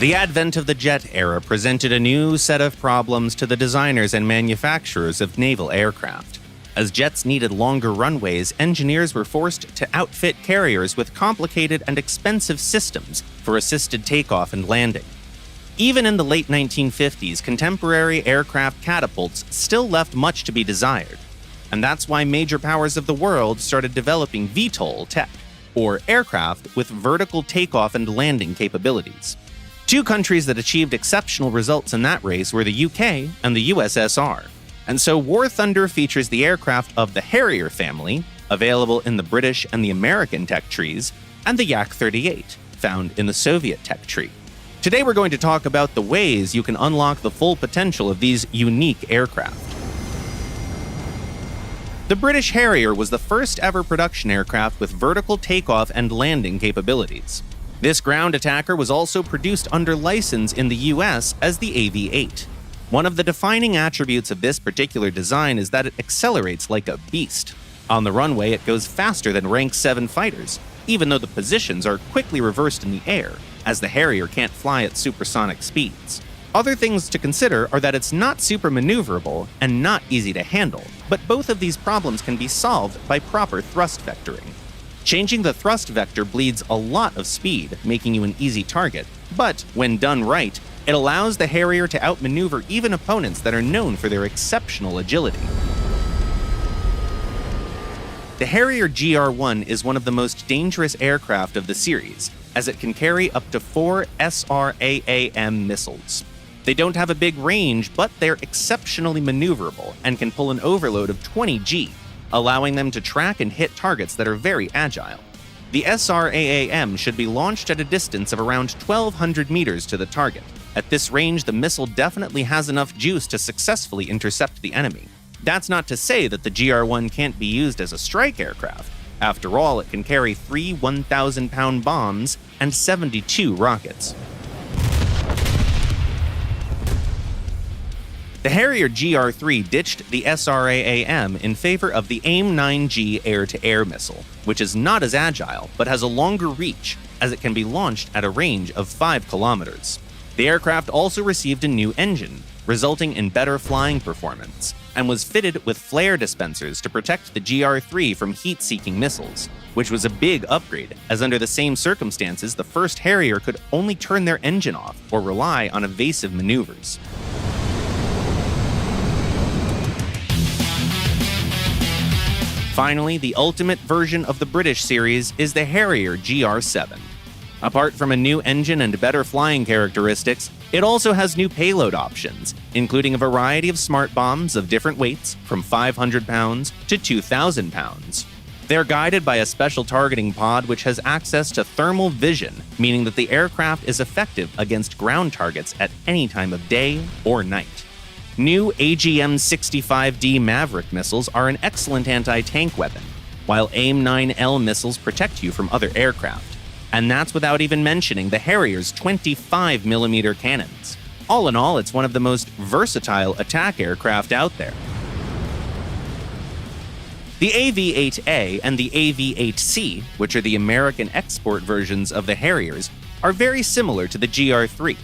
The advent of the jet era presented a new set of problems to the designers and manufacturers of naval aircraft. As jets needed longer runways, engineers were forced to outfit carriers with complicated and expensive systems for assisted takeoff and landing. Even in the late 1950s, contemporary aircraft catapults still left much to be desired. And that's why major powers of the world started developing VTOL tech, or aircraft with vertical takeoff and landing capabilities. Two countries that achieved exceptional results in that race were the UK and the USSR. And so War Thunder features the aircraft of the Harrier family, available in the British and the American tech trees, and the Yak-38, found in the Soviet tech tree. Today we're going to talk about the ways you can unlock the full potential of these unique aircraft. The British Harrier was the first ever production aircraft with vertical takeoff and landing capabilities. This ground attacker was also produced under license in the US as the AV-8. One of the defining attributes of this particular design is that it accelerates like a beast. On the runway, it goes faster than Rank 7 fighters, even though the positions are quickly reversed in the air, as the Harrier can't fly at supersonic speeds. Other things to consider are that it's not super maneuverable and not easy to handle, but both of these problems can be solved by proper thrust vectoring. Changing the thrust vector bleeds a lot of speed, making you an easy target, but when done right, it allows the Harrier to outmaneuver even opponents that are known for their exceptional agility. The Harrier GR1 is one of the most dangerous aircraft of the series, as it can carry up to 4 SRAAM missiles. They don't have a big range, but they're exceptionally maneuverable and can pull an overload of 20 G, allowing them to track and hit targets that are very agile. The SRAAM should be launched at a distance of around 1,200 meters to the target. At this range, the missile definitely has enough juice to successfully intercept the enemy. That's not to say that the GR1 can't be used as a strike aircraft. After all, it can carry 3 1,000-pound bombs and 72 rockets. The Harrier GR3 ditched the SRAAM in favor of the AIM-9G air-to-air missile, which is not as agile but has a longer reach, as it can be launched at a range of 5 kilometers. The aircraft also received a new engine, resulting in better flying performance, and was fitted with flare dispensers to protect the GR3 from heat-seeking missiles, which was a big upgrade, as under the same circumstances, the first Harrier could only turn their engine off or rely on evasive maneuvers. Finally, the ultimate version of the British series is the Harrier GR7. Apart from a new engine and better flying characteristics, it also has new payload options, including a variety of smart bombs of different weights, from 500 pounds to 2,000 pounds. They're guided by a special targeting pod which has access to thermal vision, meaning that the aircraft is effective against ground targets at any time of day or night. New AGM-65D Maverick missiles are an excellent anti-tank weapon, while AIM-9L missiles protect you from other aircraft. And that's without even mentioning the Harrier's 25mm cannons. All in all, it's one of the most versatile attack aircraft out there. The AV-8A and the AV-8C, which are the American export versions of the Harriers, are very similar to the GR3.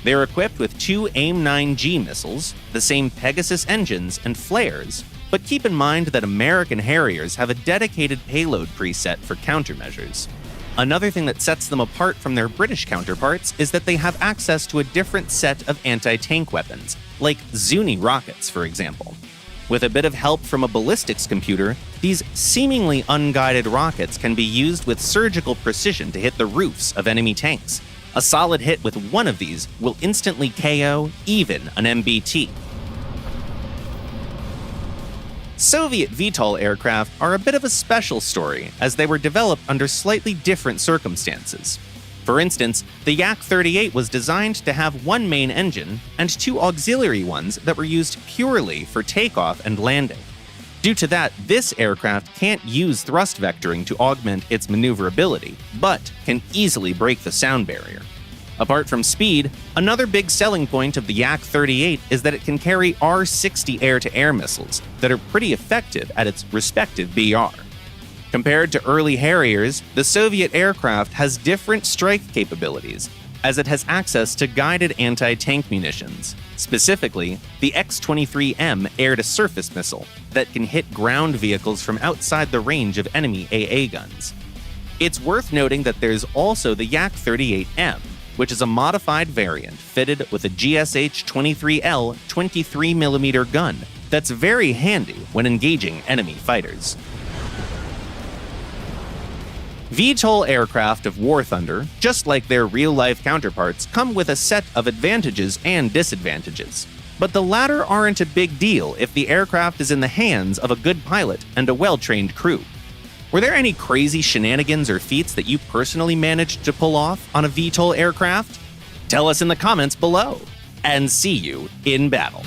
They're equipped with 2 AIM-9G missiles, the same Pegasus engines and flares, but keep in mind that American Harriers have a dedicated payload preset for countermeasures. Another thing that sets them apart from their British counterparts is that they have access to a different set of anti-tank weapons, like Zuni rockets, for example. With a bit of help from a ballistics computer, these seemingly unguided rockets can be used with surgical precision to hit the roofs of enemy tanks. A solid hit with one of these will instantly KO even an MBT. Soviet VTOL aircraft are a bit of a special story, as they were developed under slightly different circumstances. For instance, the Yak-38 was designed to have one main engine and 2 auxiliary ones that were used purely for takeoff and landing. Due to that, this aircraft can't use thrust vectoring to augment its maneuverability, but can easily break the sound barrier. Apart from speed, another big selling point of the Yak-38 is that it can carry R-60 air-to-air missiles that are pretty effective at its respective BR. Compared to early Harriers, the Soviet aircraft has different strike capabilities, as it has access to guided anti-tank munitions, specifically the X-23M air-to-surface missile that can hit ground vehicles from outside the range of enemy AA guns. It's worth noting that there's also the Yak-38M, which is a modified variant fitted with a GSH-23L 23mm gun that's very handy when engaging enemy fighters. VTOL aircraft of War Thunder, just like their real-life counterparts, come with a set of advantages and disadvantages. But the latter aren't a big deal if the aircraft is in the hands of a good pilot and a well-trained crew. Were there any crazy shenanigans or feats that you personally managed to pull off on a VTOL aircraft? Tell us in the comments below, and see you in battle.